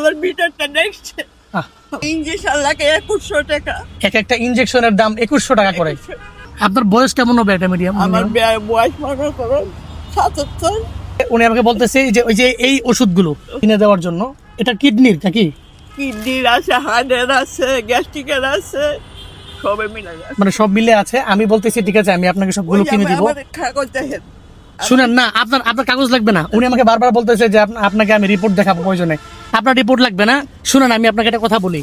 আমার মিটারটা দেখছে ইঞ্জেকশন লাগে 2100 টাকা। এক একটা ইনজেকশনের দাম 2100 টাকা করে। আপনার বয়স কেমন হবে এটা মিডিয়াম? আমার বয়স মনে করো 77। উনি আমাকে বলতেছে যে ওই যে এই ওষুধগুলো কিনে দেওয়ার জন্য, এটা কিডনির নাকি? কিডনির আছে, হার্টের আছে, গ্যাস্ট্রিকের আছে, সবে মিলে গেছে। মানে সব মিলে আছে। আমি বলতেছি ঠিক আছে, আমি আপনাকে সবগুলো কিনে দিব। কাগজ দেখেন। শুনেন না, আপনার কাগজ লাগবে না। উনি আমাকে বারবার বলতেছে যে আপনাকে আমি রিপোর্ট দেখাবো প্রয়োজনে। আপনার রিপোর্ট লাগবে না। শুনেন, আমি আপনাকে একটা কথা বলি।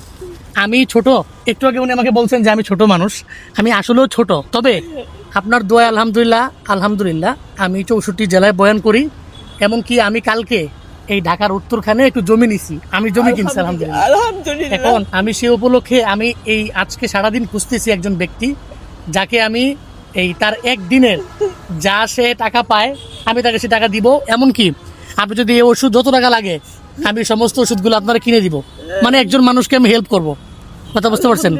আমি ছোট, একটু আগে উনি আমাকে বলছেন যে আমি ছোট মানুষ। আমি আসলেও ছোট, তবে আপনার দোয়া আলহামদুলিল্লাহ আমি 64 জেলায় বয়ান করি। এমনকি আমি কালকে এই ঢাকার উত্তরখানে একটু জমি নিছি, আমি জমি কিনছি আলহামদুলিল্লাহ। এখন আমি সে উপলক্ষে আমি এই আজকে সারাদিন খুঁজতেছি একজন ব্যক্তি যাকে আমি এই তার একদিনের যা সে টাকা পায় আমি তাকে সে টাকা দিব। এমনকি আপনি যদি এই ওষুধ যত টাকা লাগে আমি সমস্ত ওষুধগুলো আপনারা কিনে দিব। মানে একজন মানুষকে আমি হেল্প করব। কথা বুঝতে পারছেন?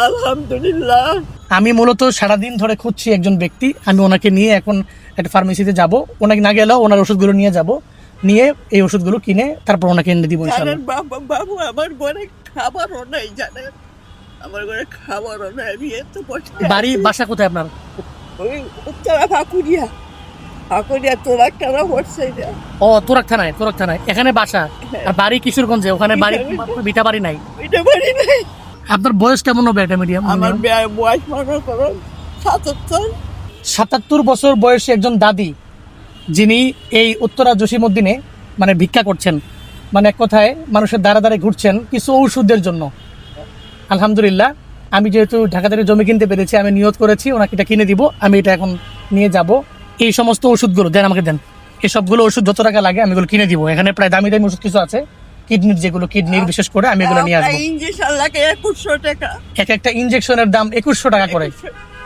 আলহামদুলিল্লাহ। আমি মূলত সারাদিন ধরে খুঁজছি একজন ব্যক্তি। আমি ওনাকে নিয়ে এখন একটা ফার্মেসিতে যাব। ওনাকে না গেলেও ওনার ওষুধগুলো নিয়ে যাব, নিয়ে এই ওষুধগুলো কিনে তারপর ওনাকে এনে দিব ইনশাআল্লাহ। বাবু আমার ঘরে খাবারও নাই, জানেন? আমার ঘরে খাবারও নাই। আমি এত কষ্ট। বাসা কোথায় আপনার? ওই উত্তরা ফাকুরিয়া তোরা কেন পড়ছে? ও তোরাক থানায় এখানে বাসা। আর বাড়ি কিশোরগঞ্জে, ওখানে বাড়ি ভিটা বাড়ি নাই। এটা বাড়ি নাই। আপনার বয়স কেমন হবে এটা মিডিয়াম? আমার বয়স মনে করো 77। 77 বছর বয়সী একজন দাদি, যিনি এই উত্তরা জসিমউদ্দিনে মানে ভিক্ষা করছেন, মানে এক কথায় মানুষের দ্বারা দ্বারে ঘুরছেন কিছু ঔষধের জন্য। আলহামদুলিল্লাহ, আমি যেহেতু ঢাকা থেকে জমি কিনতে পেরেছি, আমি নিয়ত করেছি ওনাকে এটা কিনে দিব। আমি এটা এখন নিয়ে যাব। এই সমস্ত ওষুধগুলো দেন, আমাকে দেন। এই সবগুলো ওষুধ যত টাকা লাগে আমি এগুলো কিনে দিব। এখানে প্রায় দামি দামি ওষুধ কিছু আছে, কিডনির যেগুলো, কিডনির বিশেষ করে আমি এগুলো নিয়ে আসবো। ইঞ্জেকশন লাগে 2100 টাকা। এক একটা ইনজেকশনের দাম 2100 টাকা করে।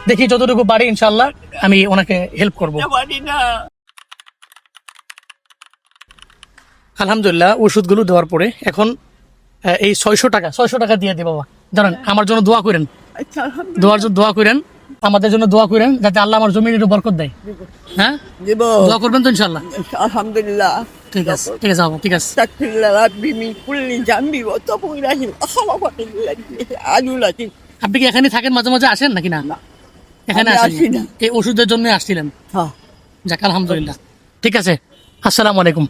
দেখি যতটুকু পারি ইনশাল্লাহ আমি ওনাকে হেল্প করব। আলহামদুলিল্লাহ, ওষুধগুলো দেওয়ার পরে এখন এই 600 টাকা দিয়ে দেবো বাবা। জানেন, আমার জন্য দোয়া করেন, দোয়া করেন, আমাদের জন্য দোয়া করেন যাতে আল্লাহ আমার জমির একটু বরকত দেয়। হ্যাঁ, দোয়া করবেন তো ইনশাল্লাহ? আলহামদুলিল্লাহ। ঠিক আছে বাবা, ঠিক আছে। আপনি কি এখানে থাকেন, মাঝে মাঝে আসেন নাকি? না, এখানে আসেন। এই ওষুধের জন্য আসছিলেন? যাক আলহামদুলিল্লাহ। ঠিক আছে, আসসালামু আলাইকুম।